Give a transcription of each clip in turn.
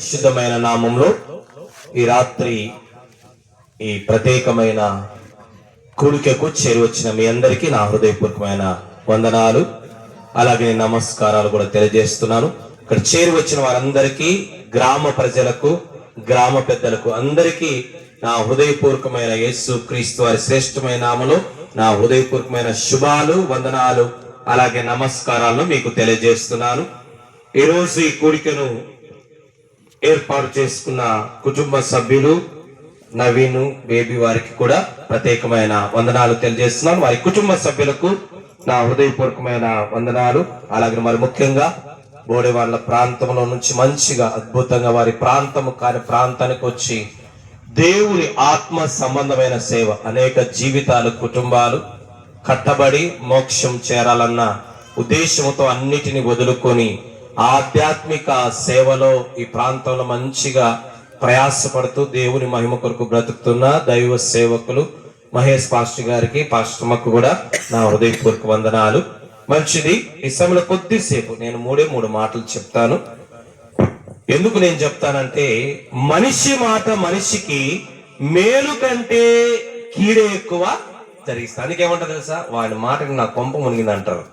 శుద్ధమైన నామంలో ఈ రాత్రి ఈ ప్రత్యేకమైన కూడికకు చేరువచ్చిన మీ అందరికీ నా హృదయపూర్వకమైన వందనాలు, అలాగే నమస్కారాలు కూడా తెలియజేస్తున్నాను. ఇక్కడ చేరువచ్చిన వారందరికీ, గ్రామ ప్రజలకు, గ్రామ పెద్దలకు అందరికీ నా హృదయపూర్వకమైన యేసు క్రీస్తు వారి శ్రేష్టమైన నామములో నా హృదయపూర్వకమైన శుభాలు, వందనాలు, అలాగే నమస్కారాలను మీకు తెలియజేస్తున్నాను. ఈరోజు ఈ కూడికను ఏర్పాటు చేసుకున్న కుటుంబ సభ్యులు నవీన్ బేబీ వారికి కూడా ప్రత్యేకమైన వందనాలు తెలియజేస్తున్నాను. వారి కుటుంబ సభ్యులకు నా హృదయపూర్వకమైన వందనాలు. అలాగే మరి ముఖ్యంగా బోడే వాళ్ళ ప్రాంతంలో నుంచి మంచిగా అద్భుతంగా వారి ప్రాంతము కాని ప్రాంతానికి వచ్చి దేవుని ఆత్మ సంబంధమైన సేవ, అనేక జీవితాలు, కుటుంబాలు కట్టబడి మోక్షం చేరాలన్న ఉద్దేశంతో అన్నిటిని వదులుకొని ఆధ్యాత్మిక సేవలో ఈ ప్రాంతంలో మంచిగా ప్రయాసపడుతూ దేవుని మహిమ కొరకు బ్రతుకుతున్న దైవ సేవకులు మహేష్ పాస్టర్ గారికి, పాస్టర్మకు కూడా నా హృదయపూర్వక వందనాలు. మంచిది. ఈ సమయంలో కొద్దిసేపు నేను మూడు మాటలు చెప్తాను. ఎందుకు నేను చెప్తానంటే, మనిషి మాట మనిషికి మేలు కంటే కీడే ఎక్కువ జరిగిస్తాను. అందుకేమంటారు తెలుసా? వాడి మాటకి నా కొంప మునిగింది అంటారు.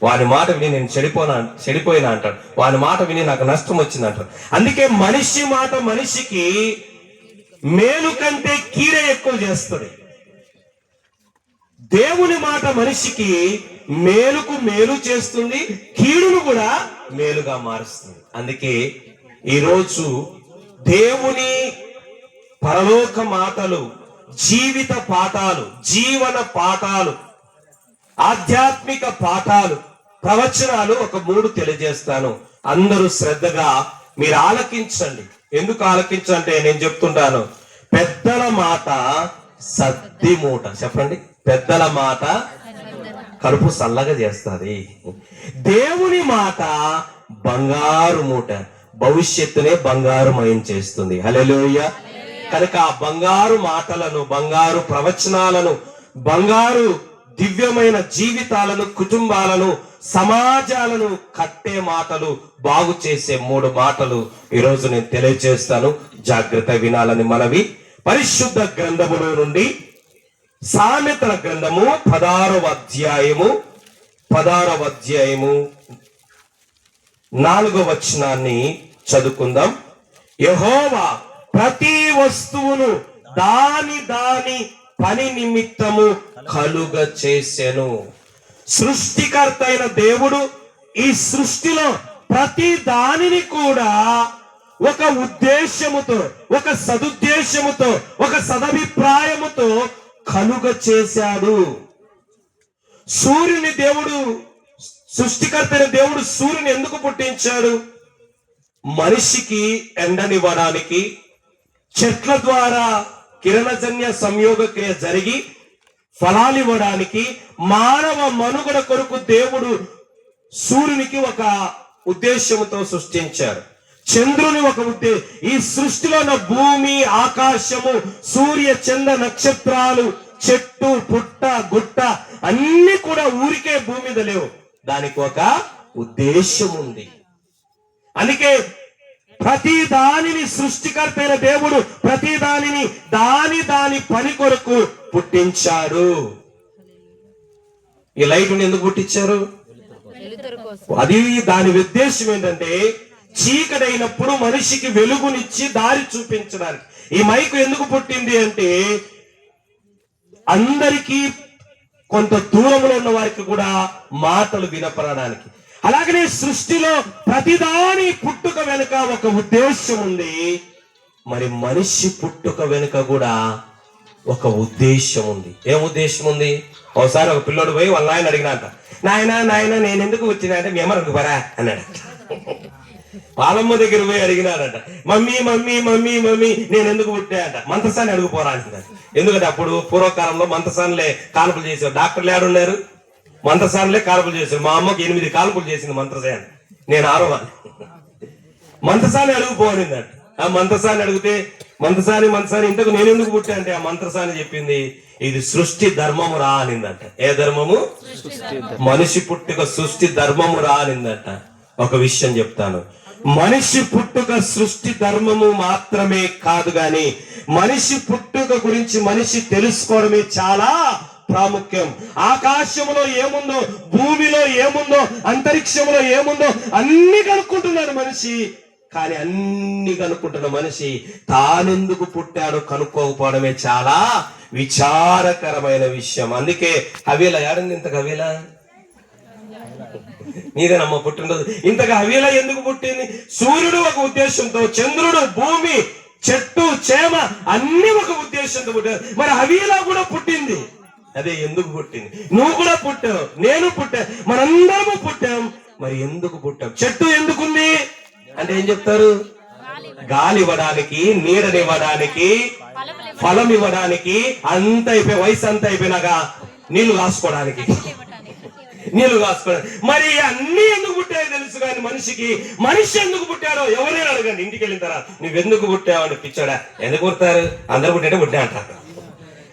వాని మాట విని నేను చెడిపోయినా అంటాడు. వాని మాట విని నాకు నష్టం వచ్చింది అంటారు. అందుకే మనిషి మాట మనిషికి మేలు కంటే కీడే ఎక్కువ చేస్తుంది. దేవుని మాట మనిషికి మేలుకు మేలు చేస్తుంది, కీడును కూడా మేలుగా మారుస్తుంది. అందుకే ఈరోజు దేవుని పరలోక మాటలు, జీవిత పాఠాలు, జీవన పాఠాలు, ఆధ్యాత్మిక పాఠాలు, ప్రవచనాలు ఒక 3 తెలియజేస్తాను. అందరూ శ్రద్ధగా మీరు ఆలకించండి. ఎందుకు ఆలకించంటే నేను చెప్తుంటాను, పెద్దల మాట సద్ది మూట. చెప్పండి, పెద్దల మాట కడుపు చల్లగా చేస్తుంది. దేవుని మాట బంగారు మూట, భవిష్యత్తునే బంగారుమయం చేస్తుంది. హల్లెలూయా. కనుక ఆ బంగారు మాటలను, బంగారు ప్రవచనాలను, బంగారు దివ్యమైన జీవితాలను, కుటుంబాలను, సమాజాలను కట్టే మాటలు, బాగు చేసే 3 మాటలు ఈరోజు నేను తెలియజేస్తాను. జాగ్రత్త వినాలని మనవి. పరిశుద్ధ గ్రంథములో నుండి సామెతల గ్రంథము 16వ అధ్యాయము 4వ వచనాన్ని చదువుకుందాం. యెహోవా ప్రతి వస్తువును దాని పని నిమిత్తము కలుగ చేసెను. సృష్టికర్త అయిన దేవుడు ఈ సృష్టిలో ప్రతి దానిని కూడా ఒక ఉద్దేశముతో, ఒక సదుద్దేశముతో, ఒక సదభిప్రాయముతో కలుగ చేశాడు. సూర్యుని దేవుడు, సృష్టికర్త అయిన దేవుడు సూర్యుని ఎందుకు పుట్టించాడు? మనిషికి ఎండనివ్వడానికి, చెట్ల ద్వారా కిరణజన్య సంయోగ క్రియ జరిగి ఫలాలివ్వడానికి, మానవ మనుగడ కొరకు దేవుడు సూర్యునికి ఒక ఉద్దేశంతో సృష్టించారు. చంద్రుని ఒక ఉద్దేశం. ఈ సృష్టిలో ఉన్న భూమి, ఆకాశము, సూర్య చంద్ర నక్షత్రాలు, చెట్టు, పుట్ట, గుట్ట అన్ని కూడా ఊరికే భూమి మీద లేవు. దానికి ఒక ఉద్దేశం ఉంది. అందుకే ప్రతి దానిని సృష్టికర్త అయిన దేవుడు ప్రతి దానిని దాని పని కొరకు పుట్టించాడు. ఈ లైట్ ఎందుకు పుట్టించారు? అది దాని ఉద్దేశం ఏంటంటే, చీకటైనప్పుడు మనిషికి వెలుగునిచ్చి దారి చూపించడానికి. ఈ మైకు ఎందుకు పుట్టింది అంటే, అందరికీ కొంత దూరంలో ఉన్న వారికి కూడా మాటలు వినపడడానికి. అలాగనే సృష్టిలో ప్రతిదాని పుట్టుక వెనుక ఒక ఉద్దేశం ఉంది. మరి మనిషి పుట్టుక వెనుక కూడా ఒక ఉద్దేశం ఉంది. ఏం ఉద్దేశం ఉంది? ఒకసారి ఒక పిల్లోడు పోయి వాళ్ళ నాయన అడిగినాట, నాయన నేను ఎందుకు వచ్చినా అంటే, మీ అమ్మ పరా అన్నాడు. పాలమ్మ దగ్గర పోయి అడిగినాడట, మమ్మీ నేను ఎందుకు పుట్టా అంట. మంత్రసాన్ని అడుగుపోరా అంటున్నాడు. ఎందుకంటే అప్పుడు పూర్వకాలంలో మంత్రసాన్లే కాల్పులు చేసేవారు. డాక్టర్లు ఏడున్నారు? మంత్రసాన్లే కాల్పులు చేశారు. మా అమ్మకి 8 కాల్పులు చేసింది మంత్రసాని. నేను 6వ. మంత్రసాని అడుగుపోనిందట. ఆ మంత్రసాని అడిగితే, మంత్రసాని ఇంతకు నేను ఎందుకు పుట్టా అంటే, ఆ మంత్రసాని చెప్పింది, ఇది సృష్టి ధర్మము రా అనిందట. ఏ ధర్మము? మనిషి పుట్టుక సృష్టి ధర్మము రా అనిందట. ఒక విషయం చెప్తాను, మనిషి పుట్టుక సృష్టి ధర్మము మాత్రమే కాదు గాని మనిషి పుట్టుక గురించి మనిషి తెలుసుకోవడమే చాలా ప్రాముఖ్యం. ఆకాశంలో ఏముందో, భూమిలో ఏముందో, అంతరిక్షంలో ఏముందో అన్ని కనుక్కుంటున్నాడు మనిషి. కానీ అన్ని కనుక్కుంటున్న మనిషి తానెందుకు పుట్టాడో కనుక్కోకపోవడమే చాలా విచారకరమైన విషయం. అందుకే హవీలా ఏడంది ఇంతకు హవీలా నీదేనమ్మ పుట్టినరోజు. ఇంతగా హవీలా ఎందుకు పుట్టింది? సూర్యుడు ఒక ఉద్దేశంతో, చంద్రుడు, భూమి, చెట్టు, చేమ అన్ని ఒక ఉద్దేశంతో పుట్టారు. మరి హవీలా కూడా పుట్టింది. అదే ఎందుకు పుట్టింది? నువ్వు కూడా పుట్టావు, నేను పుట్టా, మనందరము పుట్టాం. మరి ఎందుకు పుట్టాం? చెట్టు ఎందుకుంది అంటే ఏం చెప్తారు? గాలి ఇవ్వడానికి, నీడనివ్వడానికి, ఫలం ఇవ్వడానికి, అంత అయిపోయి వయసు అంతా అయిపోయినాక నీళ్లు కాసుకోవడానికి. మరి అన్ని ఎందుకు పుట్టాయో తెలుసు కానీ మనిషి ఎందుకు పుట్టాడో ఎవరైనా అడగండి. ఇంటికి వెళ్ళిన తర్వాత నువ్వెందుకు పుట్టావు అని పిచ్చాడా? ఎందుకు పుడతారు? అందరు పుట్టే పుట్టా అంటారు.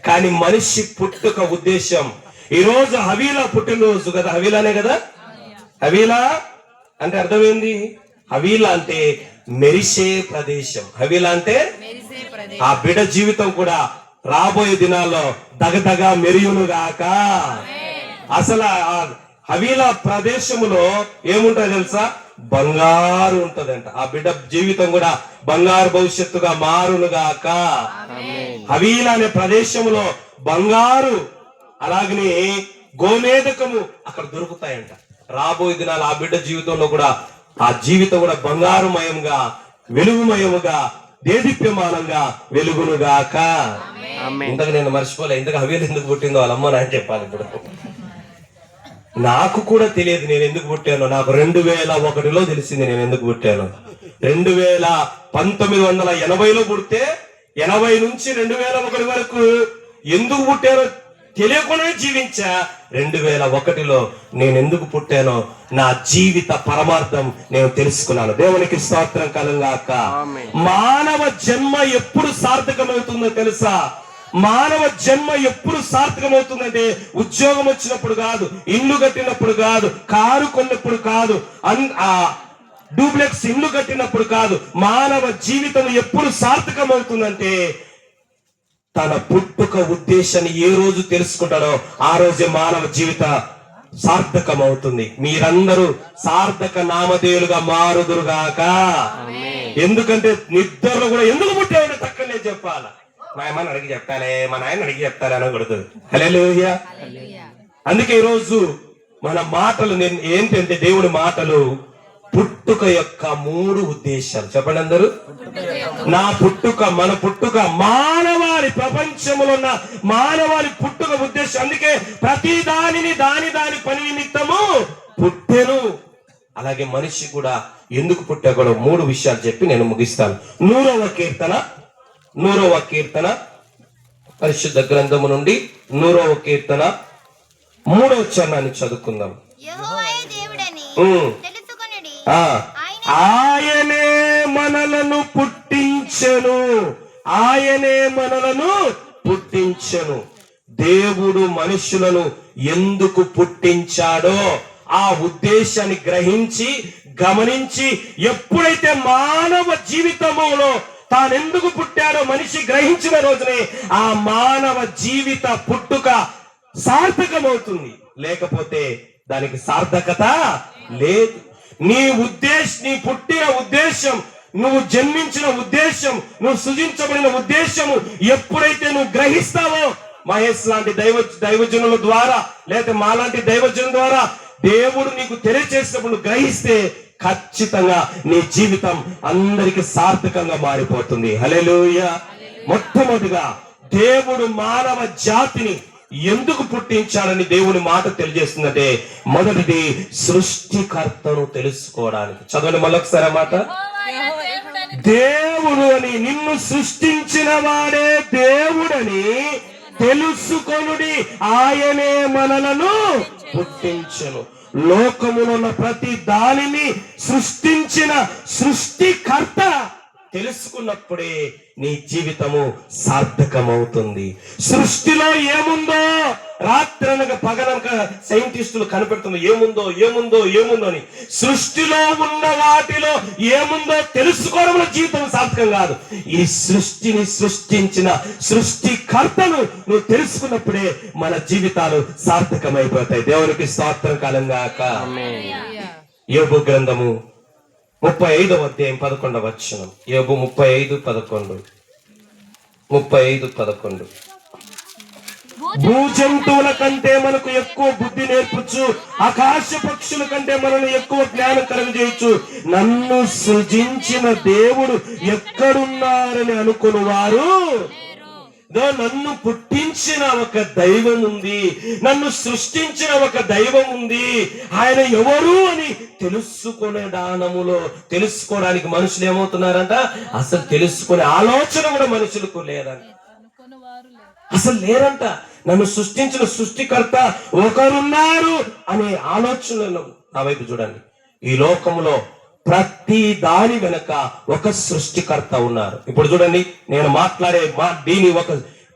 కానీ మనిషి పుట్టుక ఉద్దేశం. ఈ రోజు హవీలా పుట్టినరోజు కదా, హవీలానే కదా. హవీలా అంటే అర్థమైంది. హవీలా అంటే మెరిసే ప్రదేశం. హవీలా అంటే ఆ బిడ్డ జీవితం కూడా రాబోయే దినాల్లో దగదగా మెరియునుగాక. అసలు ఆ హవీలా ప్రదేశములో ఏముంటది తెలుసా? బంగారు ఉంటదంట. ఆ బిడ్డ జీవితం కూడా బంగారు భవిష్యత్తుగా మారునుగాక. హవీలా అనే ప్రదేశంలో బంగారు అలాగనే గోమేదకము అక్కడ దొరుకుతాయంట. రాబోయే దినాలు ఆ బిడ్డ జీవితంలో కూడా ఆ జీవితం కూడా బంగారుమయంగా, వెలుగుమయముగా, దేదీప్యమానంగా వెలుగునుగాక. ఇంతకు నేను మర్చిపోలే. ఇంతకు హవీలా ఎందుకు పుట్టిందో వాళ్ళమ్మ నాకు చెప్పాలి. ఇప్పుడు నాకు కూడా తెలియదు నేను ఎందుకు పుట్టాను. నాకు 2001లో తెలిసింది నేను ఎందుకు పుట్టాను. 1980లో పుడితే 80 నుంచి 2001 వరకు ఎందుకు పుట్టానో తెలియకుండానే జీవించా. 2001లో నేను ఎందుకు పుట్టానో నా జీవిత పరమార్థం నేను తెలుసుకున్నాను. దేవునికి స్తోత్రం కలుగాక. మానవ జన్మ ఎప్పుడు సార్థకమవుతుందో తెలుసా? మానవ జన్మ ఎప్పుడు సార్థకమవుతుందంటే ఉద్యోగం వచ్చినప్పుడు కాదు, ఇల్లు కట్టినప్పుడు కాదు, కారు కొన్నప్పుడు కాదు, డూప్లెక్స్ ఇల్లు కట్టినప్పుడు కాదు. మానవ జీవితం ఎప్పుడు సార్థకమవుతుందంటే తన పుట్టుక ఉద్దేశాన్ని ఏ రోజు తెలుసుకుంటాడో ఆ రోజే మానవ జీవిత సార్థకమవుతుంది. మీరందరూ సార్థక నామధేయులుగా మారుదురుగాక. ఎందుకంటే నిద్రలో కూడా ఎందుకు పుట్టామని తక్కనే చెప్పాలా. మా అమ్మని అడిగి చెప్తానే, మా నాయన అడిగి చెప్తానే అనకూడదు. హల్లెలూయా. అందుకే ఈరోజు మన మాటలు ఏంటంటే దేవుడి మాటలు పుట్టుక యొక్క 3 ఉద్దేశాలు. చెప్పండి అందరూ. నా పుట్టుక, మన పుట్టుక, మానవాళి ప్రపంచంలో ఉన్న మానవాళి పుట్టుక ఉద్దేశం. అందుకే ప్రతి దానిని దాని పని నిమిత్తము పుట్టెను. అలాగే మనిషి కూడా ఎందుకు పుట్టాడో 3 విషయాలు చెప్పి నేను ముగిస్తాను. 100వ కీర్తన పరిశుద్ధ గ్రంథము నుండి 100వ కీర్తన 3వ చరణాన్ని చదువుకుందాం. ఆయనే మనలను పుట్టించెను. దేవుడు మనుషులను ఎందుకు పుట్టించాడో ఆ ఉద్దేశాన్ని గ్రహించి గమనించి ఎప్పుడైతే మానవ జీవితంలో తానెందుకు పుట్టాడో మనిషి గ్రహించిన రోజునే ఆ మానవ జీవిత పుట్టుక సార్థకమవుతుంది. లేకపోతే దానికి సార్థకత లేదు. నీ పుట్టిన ఉద్దేశం, నువ్వు జన్మించిన ఉద్దేశం, నువ్వు సృజించబడిన ఉద్దేశము ఎప్పుడైతే నువ్వు గ్రహిస్తావో, మహేష్ లాంటి దైవజనుల ద్వారా లేదా మాలాంటి దైవజనుల ద్వారా దేవుడు నీకు తెలియచేసినప్పుడు గ్రహిస్తే ఖచ్చితంగా నీ జీవితం అందరికి సార్థకంగా మారిపోతుంది. హల్లెలూయా. మొట్టమొదటిగా దేవుడు మానవ జాతిని ఎందుకు పుట్టించాలని దేవుని మాట తెలియజేస్తుందంటే మొదటిది సృష్టికర్తను తెలుసుకోవడానికి. చదవండి మళ్ళొకసారి మాట. దేవుడు అని, నిన్ను సృష్టించిన వాడే దేవుడని తెలుసుకొనుడి, ఆయనే మనలను పుట్టించెను. లోకములో ఉన్న ప్రతి దానిని సృష్టించిన సృష్టికర్త తెలుసుకున్నప్పుడే నీ జీవితము సార్థకమవుతుంది. సృష్టిలో ఏముందో రాత్రనక పగలనక సైంటిస్టులు కనిపెడుతున్నారు. ఏముందో అని. సృష్టిలో ఉన్న వాటిలో ఏముందో తెలుసుకోవడంలో జీవితం సార్థకం కాదు. ఈ సృష్టిని సృష్టించిన సృష్టికర్తను నువ్వు తెలుసుకున్నప్పుడే మన జీవితాలు సార్థకమైపోతాయి. దేవునికి స్తోత్రం కలుగాక. యోబు గ్రంథము 35వ అధ్యాయం 11వ వచనం. యోబు 35:11. భూజంతువుల కంటే మనకు ఎక్కువ బుద్ధి నేర్పుచు, ఆకాశ పక్షుల కంటే మనల్ని ఎక్కువ జ్ఞానం కలుగజేయచ్చు. నన్ను సృజించిన దేవుడు ఎక్కడున్నారని అనుకుని వారు, నన్ను పుట్టించిన ఒక దైవం ఉంది, నన్ను సృష్టించిన ఒక దైవం ఉంది, ఆయన ఎవరు అని తెలుసుకోవడానికి మనుషులు ఏమవుతున్నారంట? అసలు తెలుసుకునే ఆలోచన కూడా మనుషులకు లేదంట, అసలు లేరంట. నన్ను సృష్టించిన సృష్టికర్త ఒకరున్నారు అనే ఆలోచనలు నా వైపు చూడండి. ఈ లోకంలో ప్రతి దాని వెనక ఒక సృష్టికర్త ఉన్నారు. ఇప్పుడు చూడండి, నేను మాట్లాడే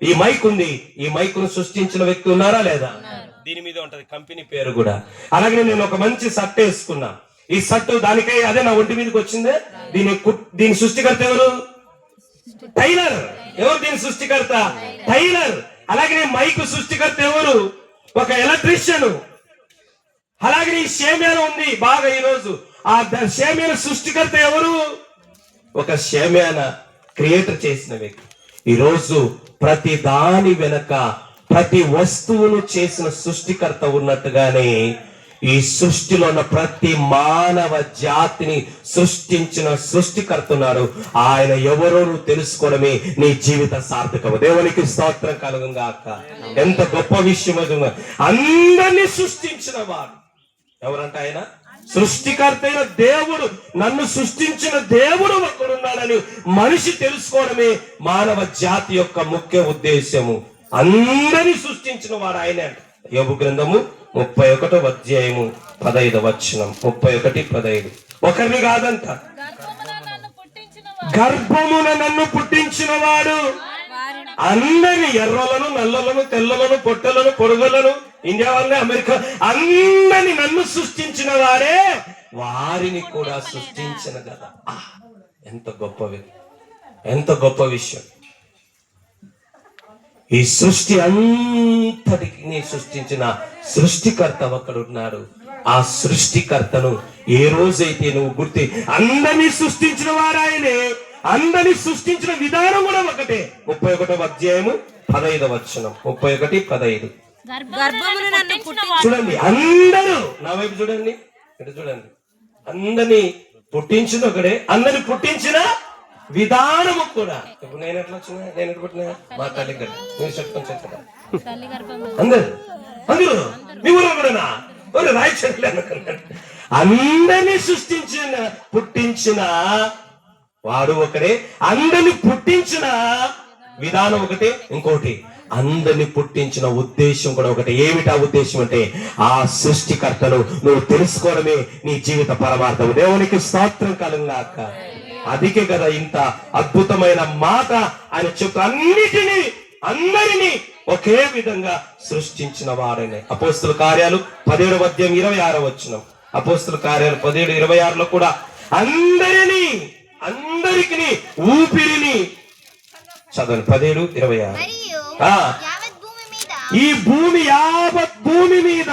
ఈ మైక్ ఉంది, ఈ మైక్ ను సృష్టించిన వ్యక్తి ఉన్నారా లేదా? దీని మీద ఉంటది కంపెనీ పేరు కూడా. అలాగే నేను ఒక మంచి షర్ట్ వేసుకున్నా, ఈ షర్ట్ దానికై అదే నా ఒంటి మీదకి వచ్చిందే. దీని సృష్టికర్త ఎవరు? టైలర్. ఎవరు దీని సృష్టికర్త? టైలర్. అలాగే మైక్ సృష్టికర్త ఎవరు? ఒక ఎలక్ట్రీషియన్. అలాగే ఈ షేమియాన ఉంది బాగా ఈరోజు, ఆ షేమియాన సృష్టికర్త ఎవరు? ఒక షేమియాన క్రియేటర్ చేసిన వ్యక్తి. ఈరోజు ప్రతి దాని వెనక ప్రతి వస్తువును చేసిన సృష్టికర్త ఉన్నట్టుగానే ఈ సృష్టిలో ఉన్న ప్రతి మానవ జాతిని సృష్టించిన సృష్టికర్త ఉన్నాడు. ఆయన ఎవరో నువ్వు తెలుసుకోవడమే నీ జీవిత సార్థకము. దేవునికి స్తోత్రం కలుగుగాక. ఎంత గొప్ప విషయం అది. అందరినీ సృష్టించిన వాడు ఎవరంట? ఆయన సృష్టికర్త అయిన దేవుడు. నన్ను సృష్టించిన దేవుడు ఒకడున్నాడని మనిషి తెలుసుకోవడమే మానవ జాతి యొక్క ముఖ్య ఉద్దేశము. అందరినీ సృష్టించిన వాడు ఆయనే అంట. యోబు గ్రంథము 31వ అధ్యాయము 15వ వచనం. 31:15. ఒకరిని కాదంట, గర్భమున నన్ను పుట్టించిన వాడు అందరిని, ఎర్రలను, నల్లలను, తెల్లలను, పొట్టలను, పొరుగులను, ఇండియా వాళ్ళని, అమెరికా అందరిని నన్ను సృష్టించిన వాడే వారిని కూడా సృష్టించిన కదా. ఎంత గొప్ప విషయం. ఈ సృష్టి అంతటిని సృష్టించిన సృష్టికర్త ఒకడున్నాడు. ఆ సృష్టికర్తను ఏ రోజైతే నువ్వు అందరినీ సృష్టించిన వారాయనే, అందరినీ సృష్టించిన విధానం కూడా ఒకటే. 31వ అధ్యాయము 15వ వచనం. 31:15. చూడండి, అందరూ నా వైపు చూడండి, ఇటు చూడండి. అందరినీ పుట్టించిన ఒకడే, అందరినీ పుట్టించిన విధానము కూడా. ఇప్పుడు నేను ఎట్లా వచ్చినా, నేను ఎట్లా పుట్టినా? మా తల్లి గారు మీరు చెప్పుకొని చెప్తారా? అందరు మీ ఊరు కూడా రాయచండి అనుకున్నాడు. అందరినీ పుట్టించిన వాడు ఒకడే, అందరిని పుట్టించిన విధానం ఒకటే. ఇంకోటి, అందరిని పుట్టించిన ఉద్దేశం కూడా ఒకటి. ఏమిటా ఉద్దేశం అంటే, ఆ సృష్టికర్తను నువ్వు తెలుసుకోవడమే నీ జీవిత పరమార్థం. దేవునికి స్తోత్రం కలుగాక. అదికే కదా ఇంత అద్భుతమైన మాట ఆయన చెప్తూ అందరినీ ఒకే విధంగా సృష్టించిన వాడనే. అపోస్తుల కార్యాలు 17వ అధ్యాయం 26వ వచనం. అపోస్తుల కార్యాలు 17:26లో కూడా అందరికీ ఊపిరిని చదవండి. 17:26. ఈ యావత్ భూమి మీద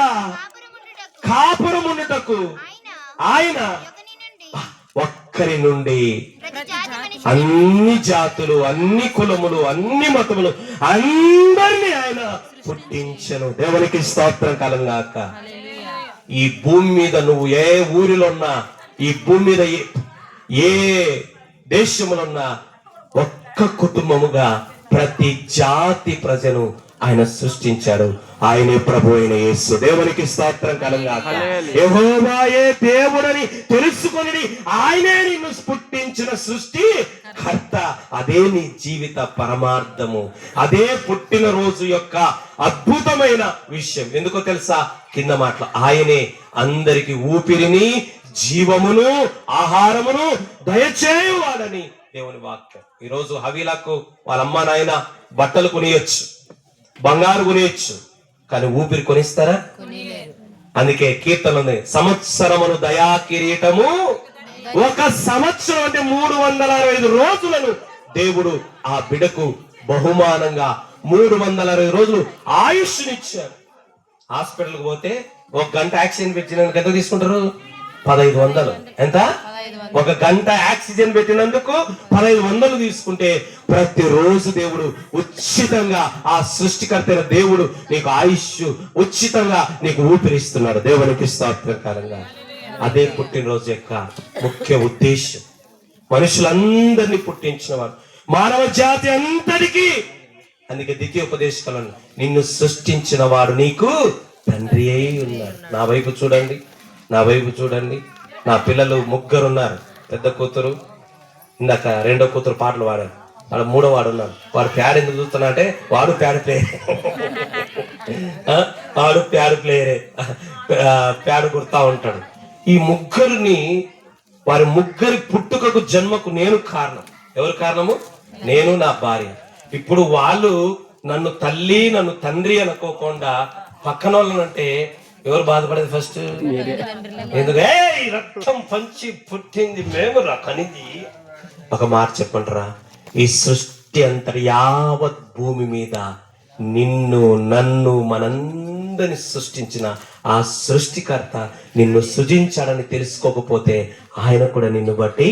కాపురముండుటకు ఆయన ఒక్కరి నుండి అన్ని జాతులు, అన్ని కులములు, అన్ని మతములు అందరినీ ఆయన పుట్టించెను. దేవునికి స్తోత్రం కలుగాక. ఈ భూమి మీద నువ్వు ఏ ఊరిలో ఉన్నా, ఈ భూమి మీద ఏ దేశంలో ఉన్నా, ఒక్క కుటుంబముగా ప్రతి జాతి ప్రజను ఆయన సృష్టించాడు. ఆయనే ప్రభు అయిన యేసు. దేవునికి స్తోత్రం కలుగాక. యెహోవాయే దేవుడని తెలుసుకొని ఆయనే నిన్ను పుట్టించిన సృష్టి కర్త. అదే నీ జీవిత పరమార్థము. అదే పుట్టినరోజు యొక్క అద్భుతమైన విషయం. ఎందుకో తెలుసా? కింద మాటలు, ఆయనే అందరికి ఊపిరిని, జీవమును, ఆహారమును దయచేయువాడని దేవుని వాక్యం. ఈరోజు హవీలకు వాళ్ళ అమ్మ నాయన బట్టలు కొనియొచ్చు, బంగారు కొనియొచ్చు, కానీ ఊపిరి కొనిస్తారా? అందుకే కీర్తన ఉంది, సంవత్సరమును దయా కిరీటము, ఒక సంవత్సరం అంటే 365 రోజులను దేవుడు ఆ బిడకు బహుమానంగా 360 రోజులు ఆయుష్నిచ్చారు. హాస్పిటల్కి పోతే 1 గంట ఆక్సిజన్ పెట్టినందుకు ఎంత తీసుకుంటారు? 1500. ఎంత? 1 గంట ఆక్సిజన్ పెట్టినందుకు 1500 తీసుకుంటే, ప్రతిరోజు దేవుడు ఉచితంగా, ఆ సృష్టికర్త దేవుడు నీకు ఆయుష్ ఉచితంగా నీకు ఊపిరిస్తున్నాడు. దేవునికి స్తోత్రకరంగా. అదే పుట్టినరోజు యొక్క ముఖ్య ఉద్దేశం. మనుషులందరినీ పుట్టించిన వాడు, మానవ జాతి అంతటికీ. అందుకే ద్వితీయోపదేశకాలను, నిన్ను సృష్టించిన వాడు నీకు తండ్రి అయి ఉన్నాడు. నా వైపు చూడండి, నా వైపు చూడండి. నా పిల్లలు 3 ఉన్నారు. పెద్ద కూతురు, ఇందాక 2వ కూతురు పాటలు పాడారు. వాడు 3వ వాడు ఉన్నాడు. వాడు ప్యాడ్ ఎందుకు చూస్తున్నా అంటే వాడు ప్యాడ్ ప్లేయర్, వాడు ప్యాడ్ ప్లేయరే, ప్యాడ్ కుడతా ఉంటాడు. ఈ 3 వారి 3 పుట్టుకకు జన్మకు నేను కారణం. ఎవరు కారణము? నేను, నా భార్య. ఇప్పుడు వాళ్ళు నన్ను తల్లి నన్ను తండ్రి అనుకోకుండా పక్కన వాళ్ళనంటే ఎవరు బాధపడేది? ఫస్ట్ ఎందుకు? రక్తం పంచి పుట్టింది మేము రా కనిది. ఒక మాట చెప్పండిరా, ఈ సృష్టి అంతటి యావత్ భూమి మీద నిన్ను నన్ను మనందరిని సృష్టించిన ఆ సృష్టికర్త నిన్ను సృజించాడని తెలుసుకోకపోతే ఆయన కూడా నిన్ను బట్టి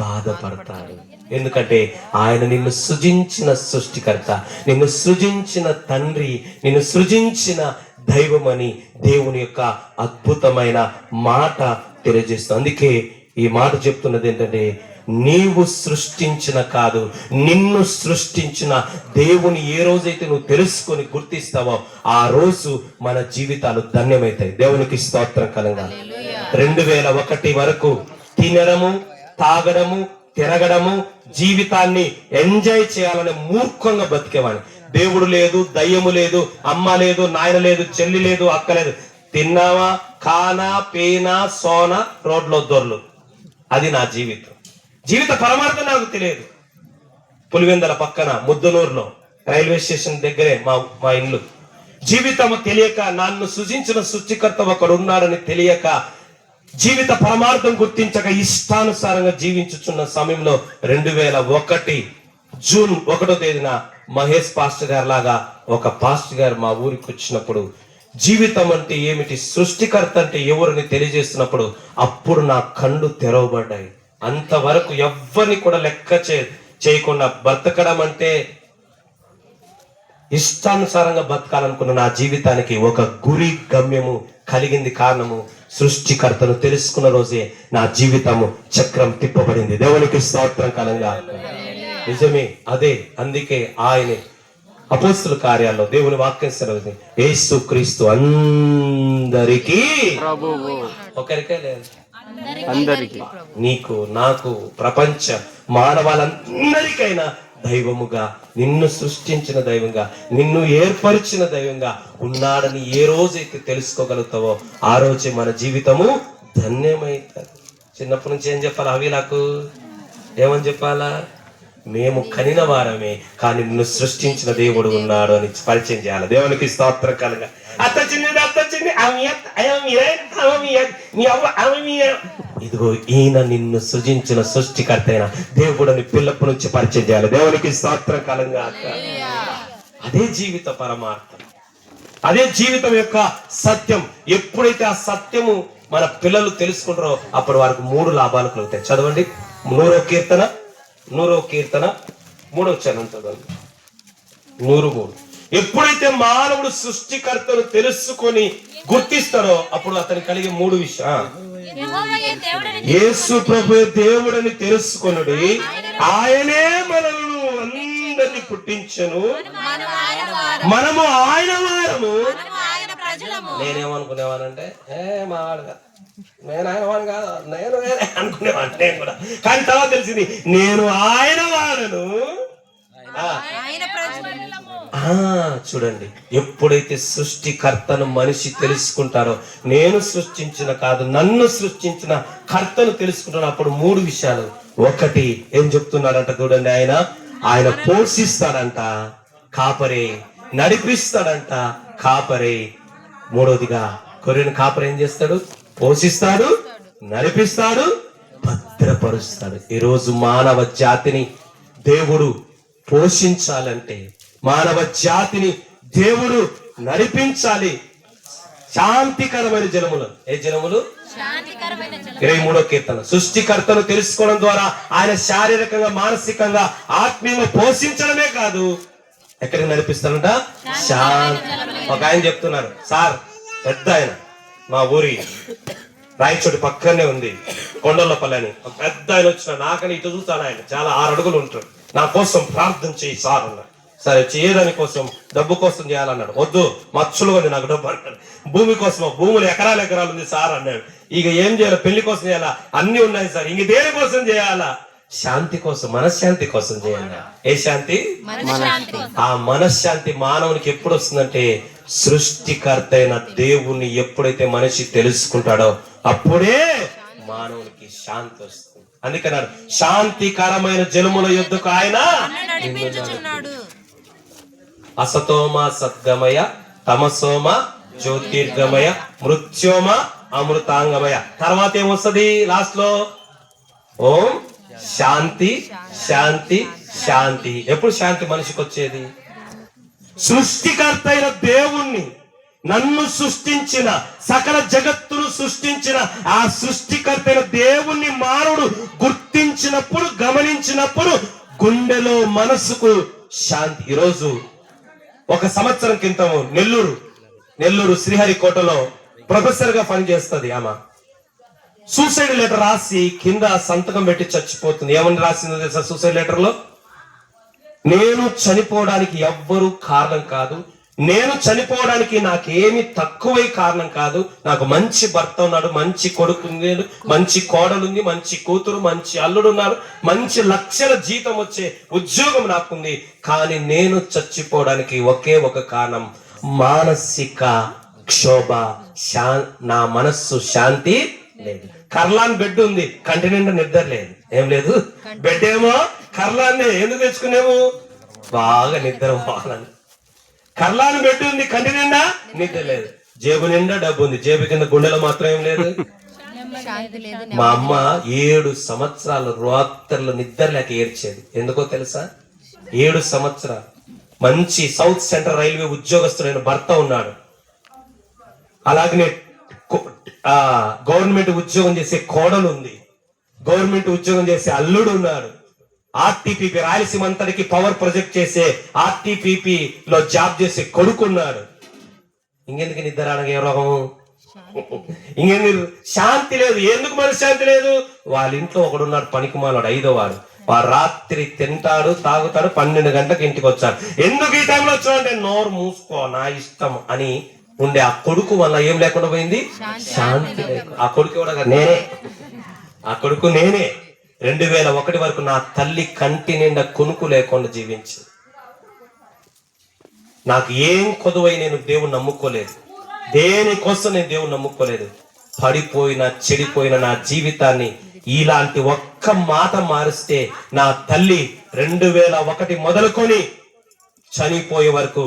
బాధపడతాడు. ఎందుకంటే ఆయన నిన్ను సృజించిన సృష్టికర్త, నిన్ను సృజించిన తండ్రి, నిన్ను సృజించిన దైవమని దేవుని యొక్క అద్భుతమైన మాట తెలియజేస్తుంది. అందుకే ఈ మాట చెప్తున్నది ఏంటంటే, నీవు సృష్టించిన కాదు, నిన్ను సృష్టించిన దేవుని ఏ రోజైతే నువ్వు తెలుసుకొని గుర్తిస్తావో ఆ రోజు మన జీవితాలు ధన్యమవుతాయి. దేవునికి స్తోత్రం కలంగా. 2001 వరకు తినడము, తాగడము, తిరగడము, జీవితాన్ని ఎంజాయ్ చేయాలని మూర్ఖంగా బతికేవాడిని. దేవుడు లేదు, దయ్యము లేదు, అమ్మ లేదు, నాయన లేదు, చెల్లి లేదు, అక్క లేదు. తిన్నావా, కానా, పేనా, సోనా, రోడ్లో దొర్లు. అది నా జీవితం. జీవిత పరమార్థం నాకు తెలియదు. పులివెందల పక్కన ముద్దనూరులో రైల్వే స్టేషన్ దగ్గరే మా ఇల్లు. జీవితం తెలియక, నన్ను సృజించిన సృష్టికర్త ఒకడు ఉన్నాడని తెలియక, జీవిత పరమార్థం గుర్తించక ఇష్టానుసారంగా జీవించుచున్న సమయంలో 2001 జూన్ 1వ తేదీన మహేష్ పాస్టర్ గారు లాగా ఒక పాస్టర్ గారు మా ఊరికి వచ్చినప్పుడు, జీవితం అంటే ఏమిటి, సృష్టికర్త అంటే ఎవరిని తెలియజేస్తున్నప్పుడు అప్పుడు నా కళ్ళు తెరవబడ్డాయి. అంతవరకు ఎవ్వరిని కూడా లెక్క చేయకుండా బ్రతకడం అంటే ఇష్టానుసారంగా బతకాలనుకున్న నా జీవితానికి ఒక గురి గమ్యము కలిగింది. కారణము సృష్టికర్తను తెలుసుకున్న రోజే నా జీవితము చక్రం తిప్పబడింది. దేవునికి స్తోత్రం కలంగా. నిజమే అదే. అందుకే ఆయన అపోస్తుల కార్యాల్లో దేవుని వాక్యం సెలవుతుంది, యేసు క్రీస్తు అందరికీ ప్రభువు. ఒకరికే లేదు, అందరికీ. నీకు, నాకు, ప్రపంచ మానవాళ్ళందరికైనా దైవముగా, నిన్ను సృష్టించిన దైవంగా, నిన్ను ఏర్పరిచిన దైవంగా ఉన్నాడని ఏ రోజైతే తెలుసుకోగలుగుతావో ఆ రోజే మన జీవితము ధన్యమైతుంది. చిన్నప్పటి నుంచి ఏం చెప్పాలి? అవి నాకు ఏమని చెప్పాలా? మేము కనిన వారమే, కానీ నిన్ను సృష్టించిన దేవుడు ఉన్నాడు అని పరిచయం చేయాలి. దేవునికి స్తోత్రం కలగా. అత్త చిన్నది, అత్త చిన్ని, ఇదిగో ఈయన నిన్ను సృజించిన సృష్టికర్త అయిన దేవుడిని పిల్లప్ప నుంచి పరిచయం చేయాలి. దేవునికి స్తోత్రం కలంగా. అదే జీవిత పరమార్థం, అదే జీవితం యొక్క సత్యం. ఎప్పుడైతే ఆ సత్యము మన పిల్లలు తెలుసుకుంటారో అప్పుడు వారికి 3 లాభాలు కలుగుతాయి. చదవండి 100వ కీర్తన 3వ చరణం చదవండి. 103. ఎప్పుడైతే మానవుడు సృష్టికర్తను తెలుసుకొని గుర్తిస్తాడో అప్పుడు అతనికి కలిగే 3 విషయాలు. యేసు ప్రభు దేవుడని తెలుసుకొనుడి, ఆయనే మనల్ని అందరినీ పుట్టించను, మనము ఆయన వారము. నేనేమనుకునేవానంటే మావాడుగా, నేను ఆయన వాడు కాదు, నేను అనుకునేవాడు నేను కూడా. కానీ తర్వాత తెలిసింది, నేను ఆయన వాడను, చూడండి, ఎప్పుడైతే సృష్టికర్తను మనిషి తెలుసుకుంటారో, నేను సృష్టించిన కాదు నన్ను సృష్టించిన కర్తను తెలుసుకుంటాను, అప్పుడు 3 విషయాలు. ఒకటి ఏం చెప్తున్నాడంట చూడండి, ఆయన పోషిస్తాడంట, కాపరే నడిపిస్తాడంట, కాపరే. మూడోదిగా కొరియన్ కాపరి ఏం చేస్తాడు? పోషిస్తాడు, నడిపిస్తాడు, భద్రపరుస్తాడు. ఈరోజు మానవ జాతిని దేవుడు పోషించాలంటే, మానవ జాతిని దేవుడు నడిపించాలి. శాంతికరమైన జలములు. ఏ జలములు? 23వ కీర్తన. సృష్టికర్తను తెలుసుకోవడం ద్వారా ఆయన శారీరకంగా, మానసికంగా, ఆత్మీయంగా పోషించడమే కాదు, ఎక్కడికి నడిపిస్తాడంట? శాంతి. ఒక ఆయన చెప్తున్నారు, సార్ పెద్ద ఆయన, మా ఊరి రాయచోటి పక్కనే ఉంది కొండలపల్లి అని, ఒక పెద్ద ఆయన వచ్చిన, నాకని ఇటు చూస్తాను, ఆయన చాలా 6 అడుగులు ఉంటాడు, నా కోసం ప్రార్థన చేయి సార్ అన్నాడు. సరే, చేయదాని కోసం, డబ్బు కోసం చేయాలన్నాడు. వద్దు, మచ్చులు ఉంది నాకు డబ్బు అన్నాడు. భూమి కోసం, భూములు ఎకరాలు ఎకరాలు ఉంది సార్ అన్నాడు. ఇక ఏం చేయాలి? పెళ్లి కోసం చేయాలా? అన్ని ఉన్నాయి సార్. ఇంక దేని కోసం చేయాలా? శాంతి కోసం, మనశ్శాంతి కోసం చేయాలి. ఏ శాంతి? ఆ మనశ్శాంతి మానవునికి ఎప్పుడు వస్తుందంటే, సృష్టికర్త అయిన దేవుణ్ణి ఎప్పుడైతే మనిషి తెలుసుకుంటాడో అప్పుడే మానవునికి శాంతి వస్తుంది. అందుకన్నాడు, శాంతికరమైన జలముల యొద్దకు ఆయన అసతోమ సద్గమయ, తమసోమ జ్యోతిర్గమయ, మృత్యోమ అమృతాంగమయ. తర్వాత ఏమొస్తుంది లాస్ట్ లో? ఓం శాంతి శాంతి శాంతి. ఎప్పుడు శాంతి మనిషికి వచ్చేది? సృష్టికర్త అయిన దేవుణ్ణి, నన్ను సృష్టించిన, సకల జగత్తును సృష్టించిన ఆ సృష్టికర్త అయిన దేవుణ్ణి మానవుడు గుర్తించినప్పుడు, గమనించినప్పుడు గుండెలో, మనసుకు శాంతి. ఈరోజు 1 సంవత్సరం క్రితం నెల్లూరు శ్రీహరికోటలో ప్రొఫెసర్ గా పనిచేస్తుంది ఆమె. సూసైడ్ లెటర్ రాసి కింద సంతకం పెట్టి చచ్చిపోతుంది. ఏమని రాసిందో తెలుసా సూసైడ్ లెటర్ లో? నేను చనిపోవడానికి ఎవ్వరూ కారణం కాదు, నేను చనిపోవడానికి నాకేమి తక్కువై కారణం కాదు. నాకు మంచి భర్త ఉన్నాడు, మంచి కొడుకు ఉంది, మంచి కోడలుంది, మంచి కూతురు, మంచి అల్లుడు ఉన్నారు, మంచి లక్షల జీతం వచ్చే ఉద్యోగం నాకుంది. కానీ నేను చచ్చిపోవడానికి ఒకే ఒక కారణం, మానసిక క్షోభ. నా మనస్సు శాంతి లేదు. కర్లాన్ బెడ్ ఉంది, కంటి నిండా నిద్ర లేదు. ఏం లేదు? బెడ్ ఏమో కర్లాన్ని ఎందుకు తెచ్చుకునేము? బాగా నిద్ర పోవాలని. కర్లాన్ బెడ్ ఉంది, కంటి నిండా నిద్ర లేదు. జేబు నిండా డబ్బు ఉంది, జేబు కింద గుండెలో మాత్రం ఏం లేదు. మా అమ్మ 7 సంవత్సరాలు రాత్రులు నిద్ర లేక ఏడ్చేది. ఎందుకో తెలుసా? 7 సంవత్సరాలు. మంచి సౌత్ సెంట్రల్ రైల్వే ఉద్యోగస్తుడైన భర్త ఉన్నాడు, అలాగనే గవర్నమెంట్ ఉద్యోగం చేసే కోడలు ఉంది, గవర్నమెంట్ ఉద్యోగం చేసే అల్లుడు ఉన్నాడు, ఆర్టీపీపీ రాయలసీమ అంతటికి పవర్ ప్రొజెక్ట్ చేసే ఆర్టీపీపీ లో జాబ్ చేసే కొడుకున్నాడు. ఇంకెందుకు నిద్ర అనగా ఏ రోగము? ఇంకెందుకు శాంతి లేదు? ఎందుకు మనశ్శాంతి లేదు? వాళ్ళ ఇంట్లో ఒకడున్నాడు పనికిమాలాడు, 5వ వాడు. వాడు రాత్రి తింటాడు, తాగుతాడు, 12 గంటలకు ఇంటికి వచ్చాడు. ఎందుకు ఈ టైంలో వచ్చాడంటే, నోరు మూసుకో నా ఇష్టం అని ఉండే ఆ కొడుకు వల్ల ఏం లేకుండా పోయింది? శాంతి లేదు. ఆ కొడుకు కూడా నేనే, ఆ కొడుకు నేనే. 2001 వరకు నా తల్లి కంటి నిండా కొనుక్కు లేకుండా జీవించి, నాకు ఏం కొదువై నేను దేవుని నమ్ముకోలేదు, దేనికోసం నేను దేవుని నమ్ముకోలేదు. పడిపోయిన, చెడిపోయిన నా జీవితాన్ని ఇలాంటి ఒక్క మాట మారిస్తే, నా తల్లి 2001 మొదలుకొని చనిపోయే వరకు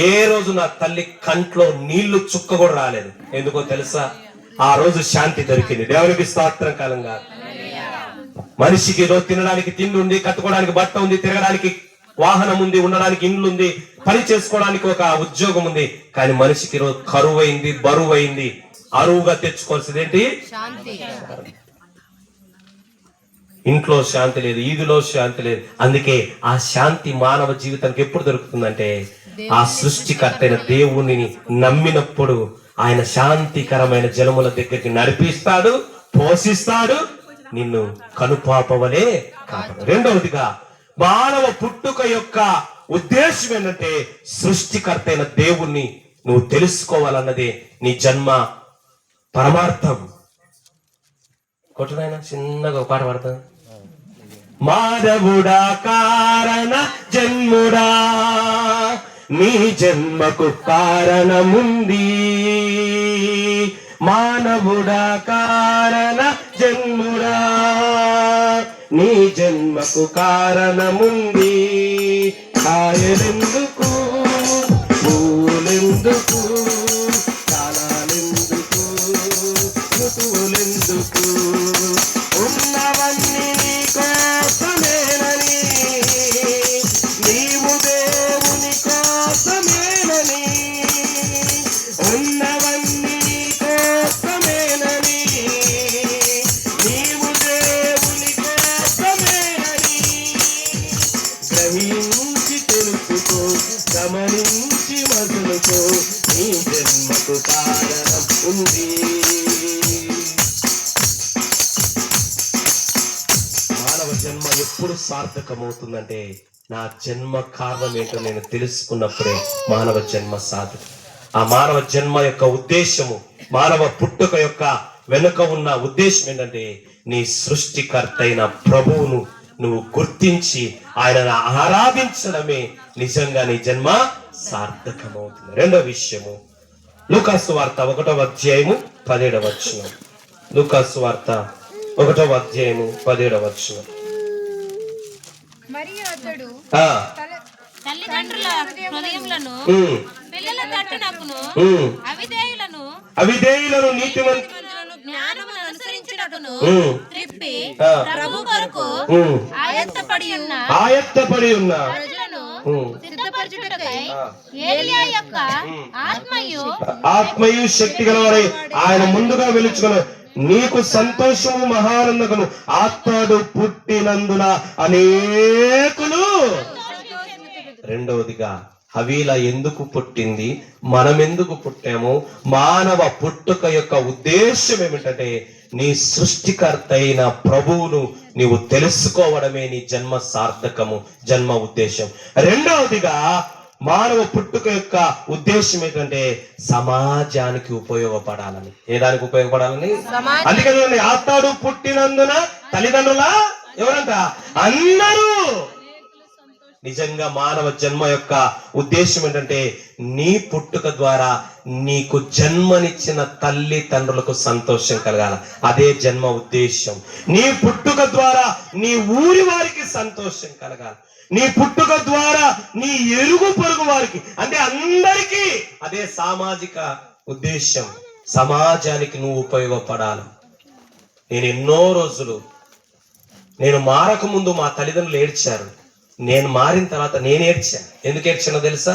ఏ రోజు నా తల్లి కంట్లో నీళ్లు చుక్క కూడా రాలేదు. ఎందుకో తెలుసా? ఆ రోజు శాంతి దొరికింది. దేవునికి స్తోత్రం కాలంగా. మనిషికి రోజు తినడానికి తిండి ఉంది, కట్టుకోవడానికి బట్ట ఉంది, తిరగడానికి వాహనం ఉంది, ఉండడానికి ఇండ్లు ఉంది, పని చేసుకోవడానికి ఒక ఉద్యోగం ఉంది. కానీ మనిషికి రోజు కరువైంది, బరువైంది. అరువుగా తెచ్చుకోవాల్సింది ఏంటి? ఇంట్లో శాంతి లేదు, ఈదులో శాంతి లేదు. అందుకే ఆ శాంతి మానవ జీవితానికి ఎప్పుడు దొరుకుతుందంటే, ఆ సృష్టికర్త అయిన దేవుణ్ణి నమ్మినప్పుడు ఆయన శాంతికరమైన జలముల దగ్గరికి నడిపిస్తాడు, పోషిస్తాడు, నిన్ను కనుపాపవలే కాపాడు. రెండవదిగా, మానవ పుట్టుక యొక్క ఉద్దేశం ఏంటంటే, సృష్టికర్త అయిన దేవుణ్ణి నువ్వు తెలుసుకోవాలన్నదే నీ జన్మ పరమార్థం. కొట్టునైనా చిన్నగా ఒక పాట పాడతాను. మానవుడా కారణ జన్ముడా, నీ జన్మకు కారణముంది. మానవుడా కారణ జన్ముడా, నీ జన్మకు కారణముంది. కాయలెందుకు, పూలెందుకు, కాలాలెందుకు, ఋతువులెందుకు, ఉన్నవన్నీ నీ కోసమేనని, నీవు దేవుని కోసమేనని, ఉన్నవన్నీ నీ కోసమేనని, నీవు దేవుని కోసమేనని గ్రహించి తెలుసుకో, గమనించి మసులుకో, నీ జన్మకు కారణం ఉంది. మానవ జన్మ ఎప్పుడు సార్థకమవుతుందంటే నా జన్మ కారణం ఏంటో నేను తెలుసుకున్నప్పుడే మానవ జన్మ సార్థకం. ఆ మానవ జన్మ యొక్క ఉద్దేశము, మానవ పుట్టుక యొక్క వెనుక ఉన్న ఉద్దేశం ఏంటంటే నీ సృష్టికర్త అయిన ప్రభువును నువ్వు గుర్తించి ఆయనను ఆరాధించడమే నిజంగా నీ జన్మ సార్థకమవుతుంది. రెండో విషయము లూకాసు వార్త 1వ అధ్యాయము 17వ వచనం. లూకాసు వార్త 1వ అధ్యాయము 17వ వచనం. మరియు అతడు తల్లిదండ్రుల హృదయములను పిల్లల తట్టునకును అవిధేయులను నీతిమంతులను జ్ఞానమును అనుసరించుటకును త్రిప్పి ప్రభు కొరకు ఆయత్తపడి ఉన్న ప్రజలను సిద్ధపరచుటకై ఏలియా యొక్క ఆత్మయు శక్తి గలవారై ఆయన ముందుగా వెలుచుకుని నీకు సంతోషము మహానందకును ఆత్మడు పుట్టినందున అనేకులు. రెండవదిగా హవీల ఎందుకు పుట్టింది, మనం ఎందుకు పుట్టాము, మానవ పుట్టుక యొక్క ఉద్దేశం ఏమిటంటే నీ సృష్టికర్త అయిన ప్రభువును నీవు తెలుసుకోవడమే నీ జన్మ సార్థకము, జన్మ ఉద్దేశం. రెండవదిగా మానవ పుట్టుక యొక్క ఉద్దేశం ఏంటంటే సమాజానికి ఉపయోగపడాలని. ఏ దానికి ఉపయోగపడాలని? అందుకని ఆత్తాడు పుట్టినందున తల్లిదండ్రుల ఎవరంట అందరూ. నిజంగా మానవ జన్మ యొక్క ఉద్దేశం ఏంటంటే నీ పుట్టుక ద్వారా నీకు జన్మనిచ్చిన తల్లి తండ్రులకు సంతోషం కలగాల. అదే జన్మ ఉద్దేశం. నీ పుట్టుక ద్వారా నీ ఊరి వారికి సంతోషం కలగాలి. నీ పుట్టుక ద్వారా నీ ఎరుగు పొరుగు వారికి, అంటే అందరికీ. అదే సామాజిక ఉద్దేశం. సమాజానికి నువ్వు ఉపయోగపడాలి. నేను ఎన్నో రోజులు, నేను మారక ముందు మా తల్లిదండ్రులు ఏడ్చారు. నేను మారిన తర్వాత నేను ఏడ్చాను. ఎందుకు ఏడ్చానో తెలుసా?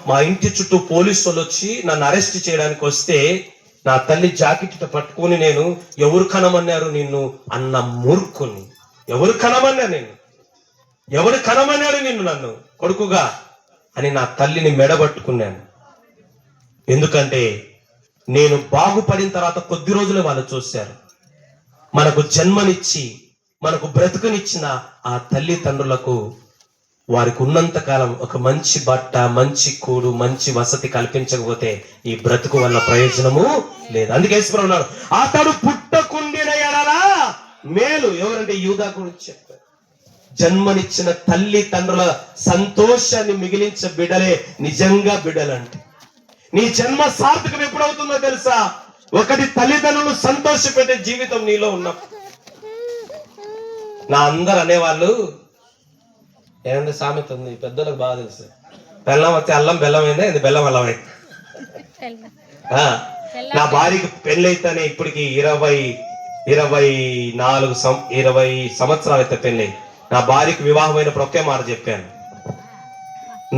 మా ఇంటి చుట్టూ పోలీసు వాళ్ళు వచ్చి నన్ను అరెస్ట్ చేయడానికి వస్తే నా తల్లి జాకెట్ పట్టుకుని నేను ఎవరు కనమన్నారు నిన్ను అన్న మూర్ఖుని, ఎవరు కనమన్నాడు నిన్ను నన్ను కొడుకుగా అని నా తల్లిని మెడబట్టుకున్నాను. ఎందుకంటే నేను బాగుపడిన తర్వాత కొద్ది రోజులే వాళ్ళు చూశారు. మనకు జన్మనిచ్చి మనకు బ్రతుకునిచ్చిన ఆ తల్లిదండ్రులకు వారికి ఉన్నంత కాలం ఒక మంచి బట్ట, మంచి కూడు, మంచి వసతి కల్పించకపోతే ఈ బ్రతుకు వల్ల ప్రయోజనము లేదు. అందుకే యేసుప్రభువు అన్నాడు, అతడు పుట్టకుండిన ఎడల మేలు. ఎవరంటే యూదా గురించి చెప్పారు. జన్మనిచ్చిన తల్లి తండ్రుల సంతోషాన్ని మిగిలించే బిడ్డలే నిజంగా బిడ్డలంటే. నీ జన్మ సార్థకం ఎప్పుడవుతుందో తెలుసా? ఒకటి, తల్లిదండ్రులు సంతోషపెట్టే జీవితం నీలో ఉన్నప్పుడు. నా అందరు అనేవాళ్ళు, ఏమంటే సామెత ఉంది, పెద్దలకు బాగా తెలుసు, బెల్లం వస్తే అల్లం బెల్లం అయిందా, ఇది బెల్లం అల్లం అయింది. నా భార్యకి పెళ్ళైతేనే ఇప్పటికి 20 సంవత్సరాలు అయితే పెళ్ళి. నా భార్యకి వివాహమైనప్పుడు ఒకే మాట చెప్పాను,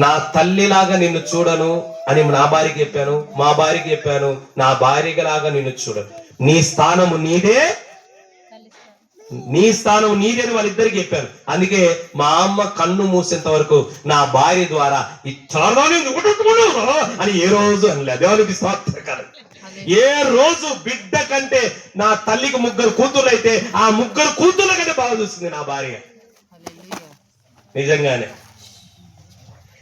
నా తల్లిలాగా నిన్ను చూడను అని నా భార్యకి చెప్పాను, మా భార్యకి చెప్పాను, నా భార్యలాగా నిన్ను చూడను. నీ స్థానము నీదే అని వాళ్ళిద్దరికి చెప్పాను. అందుకే మా అమ్మ కన్ను మూసేంత వరకు నా భార్య ద్వారా ఈ అని ఏ రోజు అనలేదు. దేవునికి స్తోత్రం. ఏ రోజు బిడ్డ కంటే నా తల్లికి 3 కూతుర్లు అయితే ఆ 3 కూతుర్ల కంటే బాగా చూస్తుంది నా భార్య.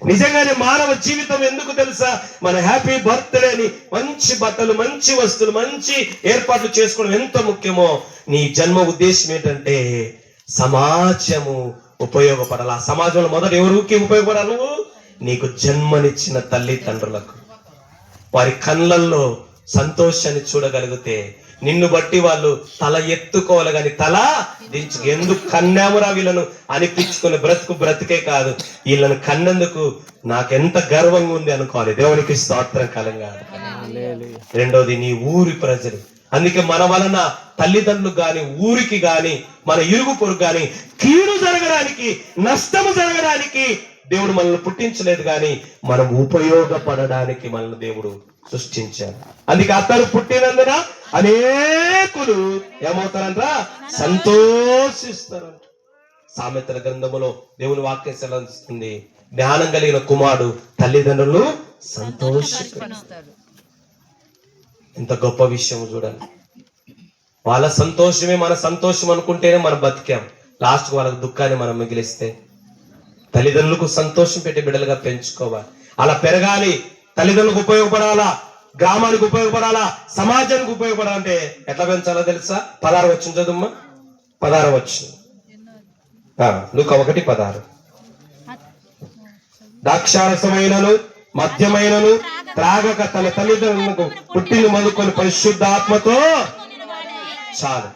నిజంగానే మానవ జీవితం ఎందుకు తెలుసా? మన హ్యాపీ బర్త్డే అని మంచి బట్టలు, మంచి వస్తువులు, మంచి ఏర్పాట్లు చేసుకోవడం ఎంత ముఖ్యమో, నీ జన్మ ఉద్దేశం ఏంటంటే సమాజము ఉపయోగపడాలి. ఆ సమాజంలో మొదట ఎవరికి ఉపయోగపడాలి? నువ్వు నీకు జన్మనిచ్చిన తల్లిదండ్రులకు. వారి కళ్ళల్లో సంతోషాన్ని చూడగలిగితే నిన్ను బట్టి వాళ్ళు తల ఎత్తుకోవాలి గాని తల దించు. ఎందుకు కన్నామురా వీళ్ళను అనిపించుకుని బ్రతుకే కాదు, వీళ్ళని కన్నందుకు నాకెంత గర్వంగా ఉంది అనుకోవాలి. దేవునికి స్తోత్రం కలంగా. రెండోది నీ ఊరి ప్రజలు. అందుకే మన వలన తల్లిదండ్రులు గాని ఊరికి గాని మన ఇరుగు పొరుగు గాని కీడు జరగడానికి నష్టము జరగడానికి దేవుడు మనల్ని పుట్టించలేదు గాని మనం ఉపయోగపడడానికి మనల్ని దేవుడు సృష్టించాడు. అందుకే అతడు పుట్టినందున అనేకులు ఏమవుతారంట, సంతోషిస్తారంట. సామెతల గ్రంథములో దేవుని వాక్యం సెలవిస్తుంది, జ్ఞానం కలిగిన కుమారుడు తల్లిదండ్రులు సంతోషిస్తాడు. ఎంత గొప్ప విషయం చూడండి. వాళ్ళ సంతోషమే మన సంతోషం అనుకుంటేనే మనం బతికాం. లాస్ట్ వాళ్ళకి దుఃఖాన్ని మనం మిగిలిస్తే తల్లిదండ్రులకు సంతోషం పెట్టి బిడ్డలుగా పెంచుకోవాలి. అలా పెరగాలి. తల్లిదండ్రులకు ఉపయోగపడాలా, గ్రామానికి ఉపయోగపడాలా, సమాజానికి ఉపయోగపడాలంటే ఎట్లా పెంచాలో తెలుసా? 16 వచ్చిన చదువుమ్మా. 16 వచ్చిన లూకా 1:16. ద్రాక్షారసమైనను మద్యమైనను త్రాగక తన తల్లిదండ్రులకు పుట్టిన మొదలుకొని పరిశుద్ధాత్మతో చాలు.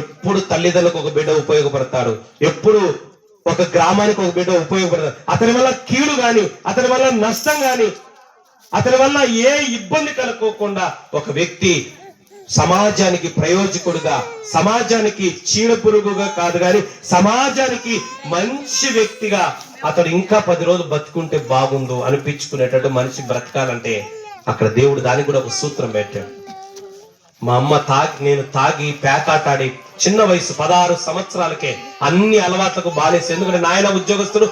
ఎప్పుడు తల్లిదండ్రులకు ఒక బిడ్డ ఉపయోగపడతాడు, ఎప్పుడు ఒక గ్రామానికి ఒక బిడ్డ ఉపయోగపడతాడు. అతని వల్ల కీడు గాని, అతని వల్ల నష్టం గాని, అతని వల్ల ఏ ఇబ్బంది కలుక్కోకుండా ఒక వ్యక్తి సమాజానికి ప్రయోజకుడుగా, సమాజానికి చీడ పురుగుగా కాదు గాని సమాజానికి మంచి వ్యక్తిగా అతడు ఇంకా 10 రోజులు బతుకుంటే బాగుండు అనిపించుకునేటట్టు మనిషి బ్రతకాలంటే అక్కడ దేవుడు దానికి కూడా ఒక సూత్రం పెట్టాడు. మా అమ్మ నేను తాగి పేకాటాడి చిన్న వయసు 16 సంవత్సరాలకే అన్ని అలవాట్లకు బానేసి. ఎందుకంటే నాయన ఉద్యోగస్తుడు,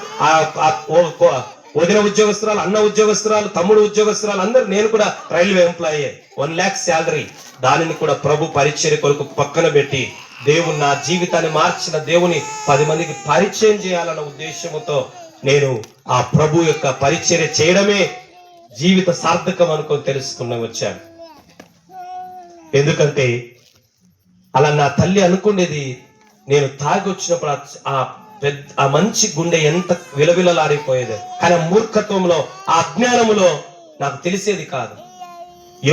వదిన ఉద్యోగస్తురాలు, అన్న ఉద్యోగస్తురాలు, తమ్ముడు ఉద్యోగస్తురాలు అందరూ. నేను కూడా రైల్వే ఎంప్లాయీ, 1 lakh శాలరీ. దానిని కూడా ప్రభు పరిచర్య కొరకు పక్కన పెట్టి దేవుడు నా జీవితాన్ని మార్చిన దేవుని 10 మందికి పరిచయం చేయాలన్న ఉద్దేశంతో నేను ఆ ప్రభు యొక్క పరిచర్య చేయడమే జీవిత సార్థకం అనుకొని తెలుసుకుని వచ్చాను. ఎందుకంటే అలా నా తల్లి అనుకునేది, నేను తాగి వచ్చినప్పుడు ఆ మంచి గుండె ఎంత విలవిలలాడిపోయేది. కానీ ఆ మూర్ఖత్వంలో, ఆ అజ్ఞానములో నాకు తెలిసేది కాదు.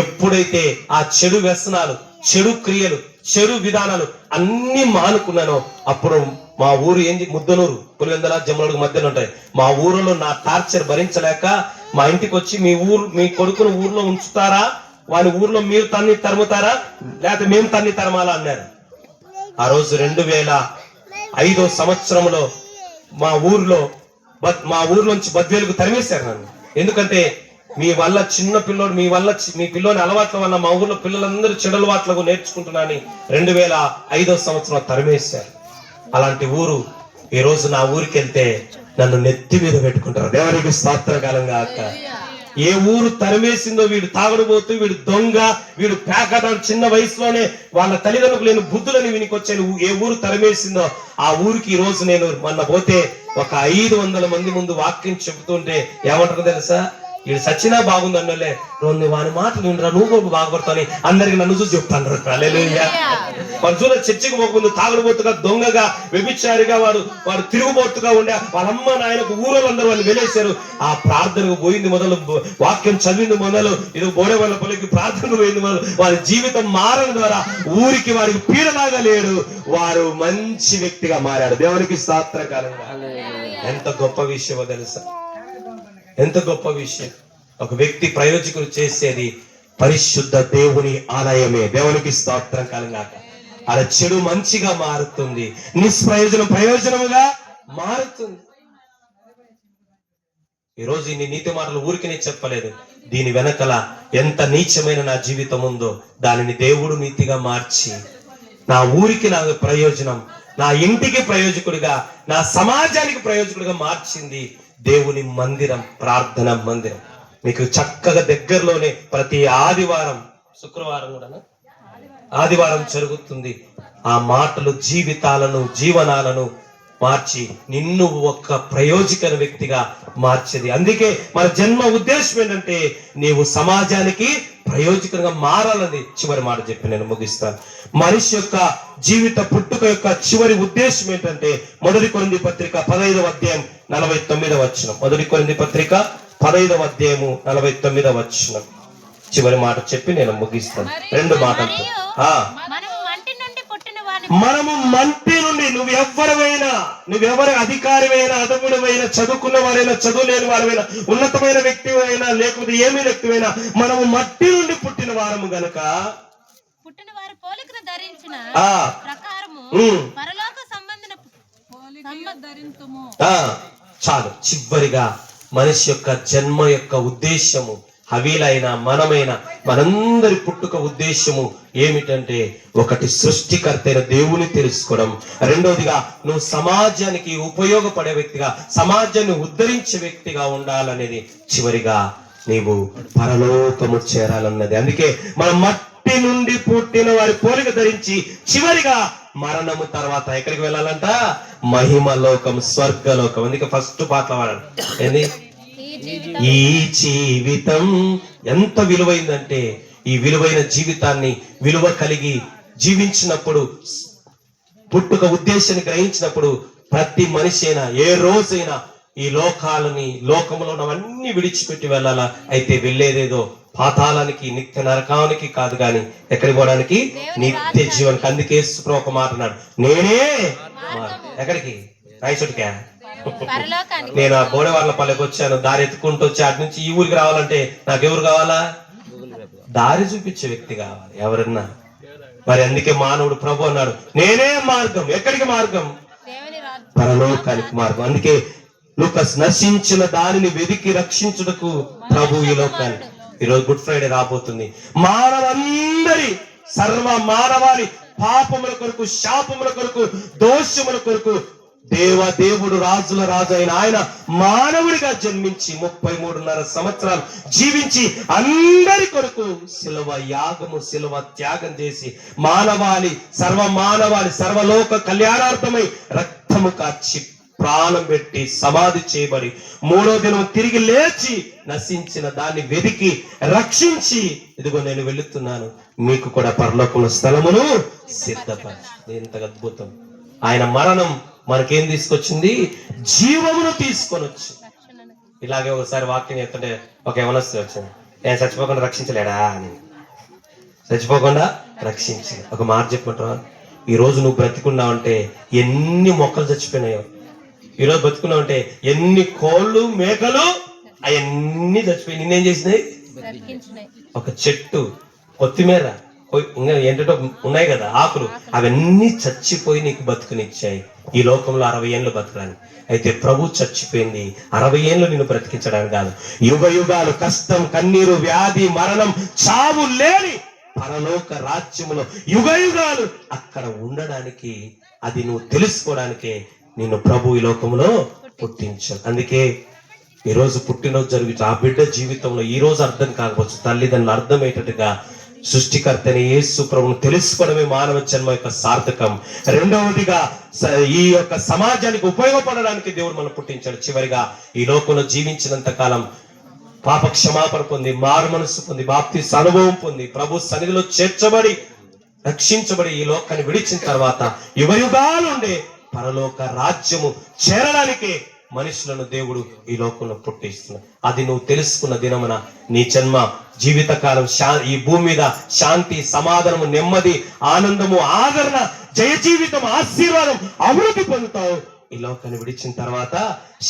ఎప్పుడైతే ఆ చెడు వ్యసనాలు, చెడు క్రియలు, చెడు విధానాలు అన్ని మానుకున్నానో అప్పుడు మా ఊరు ముద్దనూరు, పులివెందల, జమ్మలూరు మధ్యలో ఉంటాయి. మా ఊరిలో నా టార్చర్ భరించలేక మా ఇంటికి వచ్చి మీ కొడుకును ఊర్లో ఉంచుతారా, వాని ఊర్లో మీరు తన్ని తరుముతారా, లేకపోతే మేము తన్ని తరమాలా అన్నారు. ఆ రోజు 2005 సంవత్సరంలో మా ఊర్లోంచి బద్వేలుకు తరిమేశారు నన్ను. ఎందుకంటే మీ వల్ల చిన్న పిల్లోడు, మీ పిల్లోని అలవాట్ల వల్ల మా ఊర్లో పిల్లలందరూ చెడు అలవాట్లకు నేర్చుకుంటున్నారని 2005 సంవత్సరంలో తరిమేశారు. అలాంటి ఊరు ఈ రోజు నా ఊరికి వెళ్తే నన్ను నెత్తి మీద పెట్టుకుంటారు. దేవునికి స్తోత్రకాలం గాక. ఏ ఊరు తరిమేసిందో, వీడు తాగుడుపోతూ, వీడు దొంగ, వీడు పేకాటాడు, చిన్న వయసులోనే వాళ్ళ తల్లిదండ్రులకు లేని బుద్ధులని వీనికొచ్చాను. ఏ ఊరు తరిమేసిందో ఆ ఊరికి ఈ రోజు నేను మొన్న పోతే ఒక 500 మంది ముందు వాక్యం చెబుతుంటే ఏమంటారు తెలుసా? వీడు సచ్చినా బాగుంది అన్నలే, వాని మాటలు వినరా, నువ్వు కూడా బాగుపడతావు అందరికి నన్ను చూసి చెప్తాను. వాడు చూడ చర్చికి పోకముందు తాగుడుబోతుగా, దొంగగా, వ్యభిచారిగా, వాడు తిరుగుబోతుగా ఉండే వాళ్ళమ్మ నాయనకు ఊరోళ్ళందరూ వాళ్ళు వెలేశారు. ఆ ప్రార్థనకు పోయింది మొదలు, వాక్యం చదివింది మొదలు, ఇది బోడే వాళ్ళ పలికి ప్రార్థనకు పోయింది మొదలు. వారి జీవితం మారడం ద్వారా ఊరికి వారికి పీడలాగా లేడు, వారు మంచి వ్యక్తిగా మారాడు. దేవునికి స్తోత్రకాలంగా. ఎంత గొప్ప విషయమో తెలుసా? ఎంత గొప్ప విషయం. ఒక వ్యక్తి ప్రయోజకులు చేసేది పరిశుద్ధ దేవుని ఆలయమే. దేవునికి స్తోత్రం కలుగాక. అలా చెడు మంచిగా మారుతుంది, నిష్ప్రయోజనం ప్రయోజనముగా మారుతుంది. ఈరోజు ఇన్ని నీతి మాటలు ఊరికి నేను చెప్పలేదు. దీని వెనకల ఎంత నీచమైన నా జీవితం ఉందో దానిని దేవుడు నీతిగా మార్చి నా ఊరికి నాకు ప్రయోజనం, నా ఇంటికి ప్రయోజకుడిగా, నా సమాజానికి ప్రయోజకుడిగా మార్చింది దేవుని మందిరం, ప్రార్థన మందిరం. మీకు చక్కగా దగ్గరలోనే ప్రతి ఆదివారం, శుక్రవారం కూడా ఆదివారం జరుగుతుంది. ఆ మాటలు జీవితాలను, జీవనాలను మార్చి నిన్ను ఒక ప్రయోజకర వ్యక్తిగా మార్చేది. అందుకే మన జన్మ ఉద్దేశం ఏంటంటే నీవు సమాజానికి ప్రయోజకంగా మారాలని చివరి మాట చెప్పి నేను ముగిస్తాను. మనిషి యొక్క జీవిత పుట్టుక యొక్క చివరి ఉద్దేశం ఏంటంటే 1 కొరింథీ పత్రిక 15వ అధ్యాయం 49వ వచనం. 1 కొరింథీ పత్రిక 15వ అధ్యాయము 49వ వచనం చివరి మాట చెప్పి నేను ముగిస్తాను. 2 మాటలు. మనము మంటి నుండి నువ్వెవరి అధికారివైనా, అదముడవైనా, చదువుకున్న వారైనా, చదువు లేని వారైనా, ఉన్నతమైన వ్యక్తివైనా, లేకపోతే ఏమీ వ్యక్తివైనా, మనము మట్టి నుండి పుట్టిన వారము గనక పుట్టిన వారి పోలికను ధరించిన ప్రకారము పరలోక సంబంధన ధరింతుము. చాలు. చివరిగా మనిషి యొక్క జన్మ యొక్క ఉద్దేశము, హవీలైన మనమైన మనందరి పుట్టుక ఉద్దేశము ఏమిటంటే ఒకటి సృష్టికర్త అయిన దేవుని తెలుసుకోవడం, రెండోదిగా నువ్వు సమాజానికి ఉపయోగపడే వ్యక్తిగా, సమాజాన్ని ఉద్ధరించే వ్యక్తిగా ఉండాలనేది, చివరిగా నీవు పరలోకము చేరాలన్నది. అందుకే మనం మట్టి నుండి పుట్టిన వారి పోలిక ధరించి చివరిగా మరణము తర్వాత ఎక్కడికి వెళ్ళాలంట? మహిమలోకం, స్వర్గలోకం. అందుకే ఫస్ట్ పాటలు వాడాడు ఏంది? ఈ జీవితం ఎంత విలువైందంటే ఈ విలువైన జీవితాన్ని విలువ కలిగి జీవించినప్పుడు, పుట్టుక ఉద్దేశాన్ని గ్రహించినప్పుడు ప్రతి మనిషి అయినా ఏ రోజైనా ఈ లోకంలో ఉన్నవన్నీ విడిచిపెట్టి వెళ్ళాలా. అయితే వెళ్ళేదేదో పాతాళానికి, నిత్య నరకానికి కాదు, గాని ఎక్కడికి పోవడానికి? నిత్య జీవనానికి. అందుకే యేసు ఒక మాట అన్నాడు, నేనే ఎక్కడికి? రాయచోటికా? నేను ఆ బోడేవాళ్ళపల్లెకి వచ్చాను, దారి ఎత్తుకుంటూ వచ్చి అటు నుంచి ఈ ఊరికి రావాలంటే నాకెవరు కావాలా? దారి చూపించే వ్యక్తి కావాలి ఎవరన్నా. మరి అందుకే మానవుడు ప్రభు అన్నాడు, నేనే మార్గం. ఎక్కడికి మార్గం? పరలోకానికి మార్గం. అందుకే లూకాస్ నశించిన దానిని వెదికి రక్షించుటకు ప్రభు ఈ లోకానికి. ఈరోజు గుడ్ ఫ్రైడే రాబోతుంది. సర్వ మానవాళి పాపముల కొరకు, శాపముల కొరకు, దోషముల కొరకు దేవుడు రాజుల రాజు అయిన ఆయన మానవుడిగా జన్మించి 33.5 సంవత్సరాలు జీవించి అందరి కొరకు శిలువ త్యాగం చేసి సర్వలోక కళ్యాణార్థమై రక్తము కార్చి ప్రాణం పెట్టి సమాధి చేయబడి 3వ దినం తిరిగి లేచి నశించిన దాన్ని వెదికి రక్షించి, ఇదిగో నేను వెళుతున్నాను, మీకు కూడా పరలోకమున స్థలమును సిద్ధపరచు. ఎంత అద్భుతం! ఆయన మరణం మనకేం తీసుకొచ్చింది? జీవమును తీసుకొని వచ్చి. ఇలాగే ఒకసారి వాక్యం చెప్తుంటే ఒక యవనస్తుడు వచ్చింది, నేను చచ్చిపోకుండా రక్షించలేడా అని. చచ్చిపోకుండా రక్షించి ఒక మాట చెప్పుకుంటావా? ఈ రోజు నువ్వు బ్రతికున్నావంటే ఎన్ని మొక్కలు చచ్చిపోయినాయో, ఈ రోజు బతుకున్నావంటే ఎన్ని కోళ్ళు, మేకలు అవన్నీ చచ్చిపోయి నిన్నేం చేసినాయి? ఒక చెట్టు, కొత్తిమీర, ఇంకా ఏంటంటే ఉన్నాయి కదా ఆకులు, అవన్నీ చచ్చిపోయి నీకు బతుకునిచ్చాయి. ఈ లోకంలో 60 ఏళ్ళు బతకడానికి. అయితే ప్రభు చచ్చిపోయింది 60 ఏళ్ళు నిన్ను బ్రతికించడానికి కాదు. యుగాలు కష్టం, కన్నీరు, వ్యాధి, మరణం, చావు లేని పరలోక రాజ్యములో యుగాలు అక్కడ ఉండడానికి, అది నువ్వు తెలుసుకోవడానికే నిన్ను ప్రభు ఈ లోకంలో పుట్టించాడు. అందుకే ఈ రోజు పుట్టినరోజు జరుగుతుంది. ఆ బిడ్డ జీవితంలో ఈ రోజు అర్థం కాకపోవచ్చు, తల్లిదండ్రులు అర్థమయ్యేటట్టుగా సృష్టికర్తని యేసు ప్రభువును తెలుసుకోవడమే మానవ జన్మ యొక్క సార్థకం. రెండవదిగా ఈ యొక్క సమాజానికి ఉపయోగపడడానికి దేవుడు మనం పుట్టించాడు. చివరిగా ఈ లోకంలో జీవించినంత కాలం పాప క్షమాపణ పొంది, మారు మనసు పొంది, బాప్తిస్మ అనుభవం పొంది, ప్రభు సన్నిధిలో చేర్చబడి, రక్షించబడి ఈ లోకాన్ని విడిచిన తర్వాత యుగాలు ఉండే పరలోక రాజ్యము చేరడానికే మనుషులను దేవుడు ఈ లోకంలో పుట్టిస్తున్నాడు. అది నువ్వు తెలుసుకున్న దినమున నీ జన్మ జీవితకాలం ఈ భూమి మీద శాంతి, సమాధానము, నెమ్మది, ఆనందము, ఆదరణ, జయ జీవితం, ఆశీర్వాదం, అభివృద్ధి పొందుతావు. ఈ లోకాన్ని విడిచిన తర్వాత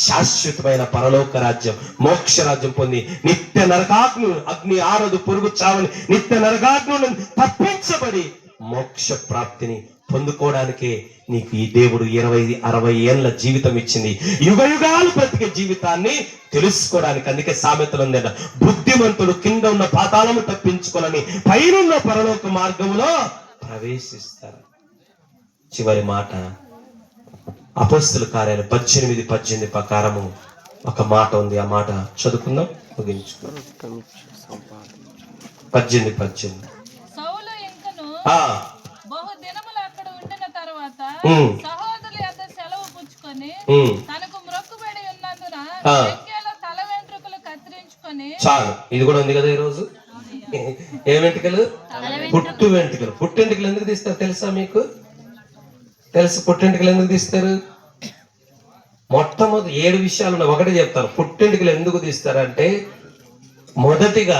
శాశ్వతమైన పరలోక రాజ్యం, మోక్ష రాజ్యం పొంది నిత్య నరకాగ్ని, అగ్ని ఆరదు, పురుగు చావని నిత్య నరకాగ్ని తప్పించబడి మోక్ష ప్రాప్తిని పొందుకోవడానికే నీకు ఈ దేవుడు 20-60 ఏళ్ల జీవితం ఇచ్చింది. యుగాలు బ్రతికే జీవితాన్ని తెలుసుకోవడానికి. అందుకే సామెతలు ఉందట, బుద్ధిమంతుడు కింద ఉన్న పాతాళము తప్పించుకోవాలని పైనున్న పరలోక మార్గంలో ప్రవేశిస్తారు. చివరి మాట అపోస్తల కార్యాలు 18:18 ప్రకారము ఒక మాట ఉంది. ఆ మాట చదువుకుందాం, ముగించుకుందాం. 18:18 సహోదరుల యొద్ద సెలవు పుచ్చుకొని తనకు మొక్కుబడి ఉన్నందున ఆ. యెహెజ్కేలు తల వెంట్రుకలు కత్తిరించుకొని చాలు, ఇది కూడా ఉంది కదా ఈరోజు. ఏ వెంట్రుకలు? పుట్టు వెంట్రుకలు. పుట్టెంటుకలు ఎందుకు తీస్తారు తెలుసా మీకు? తెలుసు పుట్టెంటుకలు ఎందుకు తీస్తారు? మొట్టమొదటి 7 విషయాలు ఉన్నాయి, ఒకటి చెప్తాను. పుట్టెంటుకలు ఎందుకు తీస్తారంటే, మొదటిగా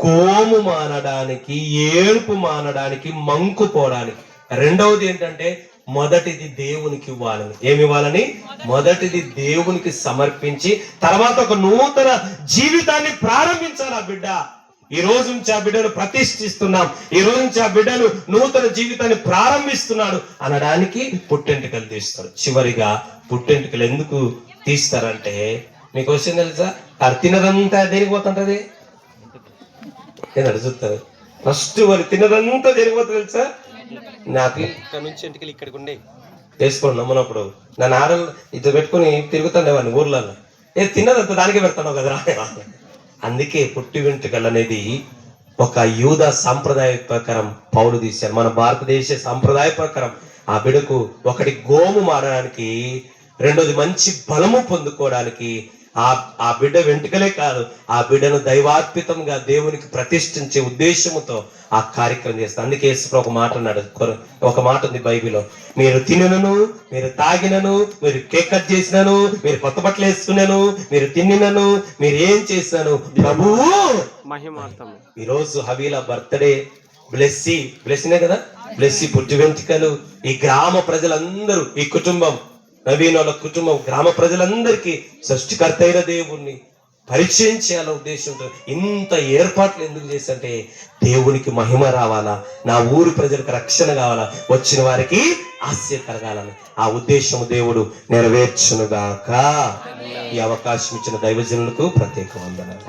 గోము మానడానికి, ఏడుపు మానడానికి, మంకు పోవడానికి. రెండవది ఏంటంటే, మొదటిది దేవునికి ఇవ్వాలని. ఏమి ఇవ్వాలని? మొదటిది దేవునికి సమర్పించి తర్వాత ఒక నూతన జీవితాన్ని ప్రారంభించాలి ఆ బిడ్డ. ఈ రోజు నుంచి ఆ బిడ్డను ప్రతిష్ఠిస్తున్నాం, ఈ రోజు నుంచి ఆ బిడ్డను నూతన జీవితాన్ని ప్రారంభిస్తున్నాడు అనడానికి పుట్టెంటుకలు తీస్తారు. చివరిగా పుట్టెంటుకలు ఎందుకు తీస్తారంటే, మీకు వచ్చింది తెలుసా? అది తినదంతా జరిగిపోతుంటది. నేను అడుగుతారు ఫస్ట్ వాళ్ళు తినదంతా జరిగిపోతుంది తెలుసా? నాకు ఇక్కడ నుంచి ఎంటికలు ఇక్కడికి ఉండే వేసుకోండి నమ్మనప్పుడు నన్ను ఆడలు ఇద్దరు పెట్టుకుని తిరుగుతుండేవాడిని ఊర్లలో. తిన్నదంతా దానికే పెడతాను కదరా. అందుకే పుట్టి వెంట్రుకలు అనేది ఒక యూద సాంప్రదాయ ప్రకారం పౌలు తీశారు. మన భారతదేశ సాంప్రదాయ ప్రకారం ఆ బిడకు ఒకటి గోము మారడానికి, రెండోది మంచి బలము పొందుకోవడానికి. ఆ బిడ్డ వెంట్రుకలే కాదు, ఆ బిడ్డను దైవార్పితంగా దేవునికి ప్రతిష్ఠించే ఉద్దేశముతో ఆ కార్యక్రమం చేస్తారు. అందుకే యేసు ఒక మాట అన్నాడు, ఒక మాట ఉంది బైబిల్లో, మీరు తినను, మీరు తాగినను, మీరు కేక్ కట్ చేసినను, మీరు కొత్త బట్టలు వేసుకున్నాను, మీరు తిన్నినను, మీరు ఏం చేసినాను ప్రభువు మహిమార్థము. ఈరోజు హవీలా బర్త్డే, బ్లెస్సీనే కదా, బ్లెస్సీ పుట్టి వెంట్రుకలు. ఈ గ్రామ ప్రజలందరూ, ఈ కుటుంబం, నవీన్ వాళ్ళ కుటుంబం, గ్రామ ప్రజలందరికీ సృష్టికర్త అయిన దేవుణ్ణి పరిచయం చేయాల ఉద్దేశంతో ఇంత ఏర్పాట్లు ఎందుకు చేసంటే, దేవునికి మహిమ రావాలా, నా ఊరు ప్రజలకు రక్షణ కావాలా, వచ్చిన వారికి ఆశ కలగాలని ఆ ఉద్దేశము దేవుడు నెరవేర్చునుగాక. ఈ అవకాశం ఇచ్చిన దైవజనులకు ప్రత్యేక వందనాలు.